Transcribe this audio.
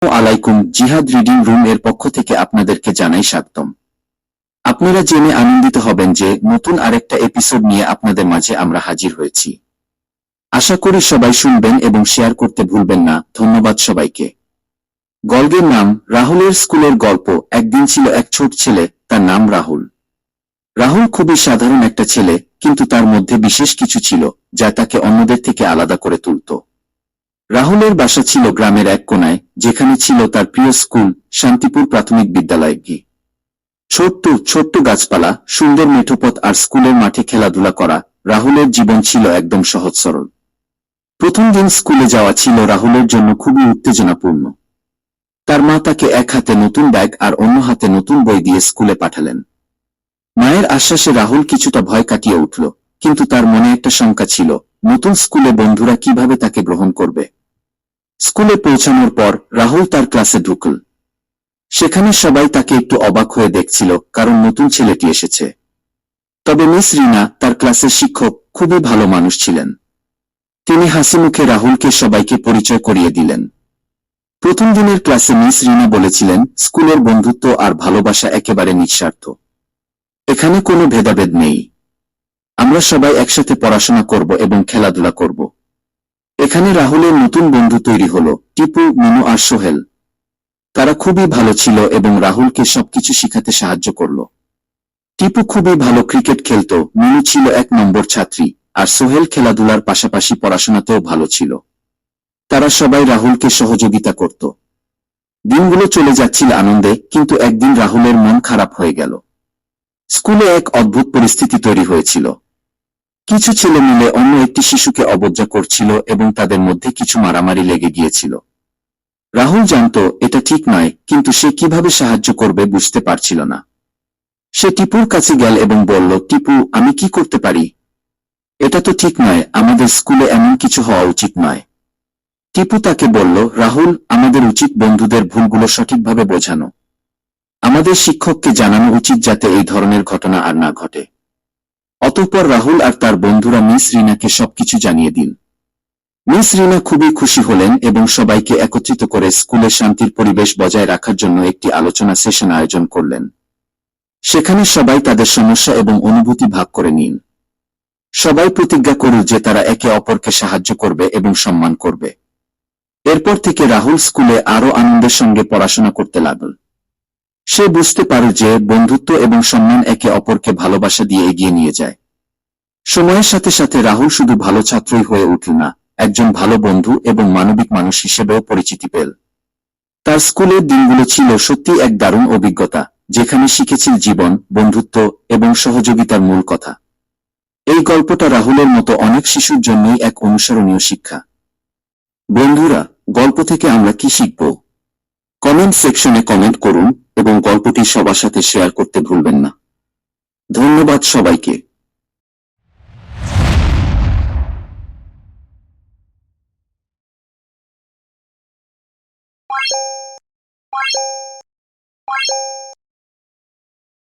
আলাইকুম জিহাদ reading room এর পক্ষ থেকে আপনাদেরকে জানাই স্বাগতম। আপনারা জেনে আনন্দিত হবেন যে নতুন আরেকটা এপিসোড নিয়ে আপনাদের মাঝে আমরা হাজির হয়েছি। আশা করি সবাই শুনবেন এবং শেয়ার করতে ভুলবেন না। ধন্যবাদ সবাইকে। গল্পের নাম রাহুলের স্কুলের গল্প। একদিন ছিল এক ছোট ছেলে, তার নাম রাহুল। রাহুল খুবই সাধারণ একটা ছেলে, কিন্তু তার মধ্যে বিশেষ কিছু ছিল যা তাকে অন্যদের থেকে আলাদা করে তুলত। রাহুলের বাসা ছিল গ্রামের এক কোনায়, যেখানে ছিল তার প্রিয় স্কুল শান্তিপুর প্রাথমিক বিদ্যালয়। ছোট্ট ছোট্ট গাছপালা, সুন্দর মেঠোপথ আর স্কুলের মাঠে খেলাধুলা করা। রাহুলের জীবন ছিল একদম সহজ সরল। প্রথম দিন স্কুলে যাওয়া ছিল রাহুলের জন্য খুবই উত্তেজনাপূর্ণ। তার মা তাকে এক হাতে নতুন ব্যাগ আর অন্য হাতে নতুন বই দিয়ে স্কুলে পাঠালেন। মায়ের আশ্বাসে রাহুল কিছুটা ভয় কাটিয়ে উঠল, কিন্তু তার মনে একটা শঙ্কা ছিল, নতুন স্কুলে বন্ধুরা কিভাবে তাকে গ্রহণ করবে। স্কুলে পৌঁছানোর পর রাহুল তার ক্লাসে ঢুকল। সেখানে সবাই তাকে একটু অবাক হয়ে দেখছিল, কারণ নতুন ছেলেটি এসেছে। তবে মিস রিনা, তার ক্লাসের শিক্ষক, খুবই ভালো মানুষ ছিলেন। তিনি হাসিমুখে রাহুলকে সবাইকে পরিচয় করিয়ে দিলেন। প্রথম দিনের ক্লাসে মিস রিনা বলেছিলেন, স্কুলের বন্ধুত্ব আর ভালোবাসা একেবারে নিঃস্বার্থ। এখানে কোনো ভেদাভেদ নেই। আমরা সবাই একসাথে পড়াশোনা করব এবং খেলাধুলা করব। এখানে রাহুলের নতুন বন্ধু তৈরি হলো, টিপু, মিনু আর সোহেল। তারা খুবই ভালো ছিল এবং রাহুলকে সবকিছু শিখাতে সাহায্য করল। টিপু খুবই ভালো ক্রিকেট খেলত, মিনু ছিল 1 নম্বর ছাত্রী, আর সোহেল খেলাধুলার পাশাপাশি পড়াশোনাতেও ভালো ছিল। তারা সবাই রাহুলকে সহযোগিতা করত। দিনগুলো চলে যাচ্ছিল আনন্দে, কিন্তু একদিন রাহুলের মন খারাপ হয়ে গেল। স্কুলে এক অদ্ভুত পরিস্থিতি তৈরি হয়েছিল। কিছু ছেলে মিলে অন্য একটি শিশুকে অবজ্ঞা করছিল এবং তাদের মধ্যে কিছু মারামারি লেগে গিয়েছিল। রাহুল জানত এটা ঠিক নয়, কিন্তু সে কিভাবে সাহায্য করবে বুঝতে পারছিল না। সে টিপুর কাছে গেল এবং বলল, টিপু, আমি কি করতে পারি? এটা তো ঠিক নয়, আমাদের স্কুলে এমন কিছু হওয়া উচিত নয়। টিপু তাকে বলল, রাহুল, আমাদের উচিত বন্ধুদের ভুলগুলো সঠিকভাবে বোঝানো। আমাদের শিক্ষককে জানানো উচিত যাতে এই ধরনের ঘটনা আর না ঘটে। অতঃপর রাহুল আর তার বন্ধুরা মিস রিনাকে সবকিছু জানিয়ে দিন। মিস রিনা খুবই খুশি হলেন এবং সবাইকে একত্রিত করে স্কুলে শান্তির পরিবেশ বজায় রাখার জন্য একটি আলোচনা সেশন আয়োজন করলেন। সেখানে সবাই তাদের সমস্যা এবং অনুভূতি ভাগ করে নিন। সবাই প্রতিজ্ঞা করল যে তারা একে অপরকে সাহায্য করবে এবং সম্মান করবে। এরপর থেকে রাহুল স্কুলে আরো আনন্দের সঙ্গে পড়াশোনা করতে লাগল। সে বুঝতে পারে যে বন্ধুত্ব এবং সম্মান একে অপরকে ভালোবাসা দিয়ে এগিয়ে নিয়ে যায়। সময়ের সাথে সাথে রাহুল শুধু ভালো ছাত্রই হয়ে উঠল না, একজন ভালো বন্ধু এবং মানবিক মানুষ হিসেবেও পরিচিতি পেল। তার স্কুলের দিনগুলো ছিল সত্যি এক দারুণ অভিজ্ঞতা, যেখানে শিখেছিল জীবন, বন্ধুত্ব এবং সহযোগিতার মূল কথা। এই গল্পটা রাহুলের মতো অনেক শিশুর জন্যই এক অনুসরণীয় শিক্ষা। বন্ধুরা, গল্প থেকে আমরা কি শিখব? কমেন্ট সেকশনে কমেন্ট করুন এবং গল্পটি সবার সাথে শেয়ার করতে ভুলবেন না। ধন্যবাদ সবাইকে।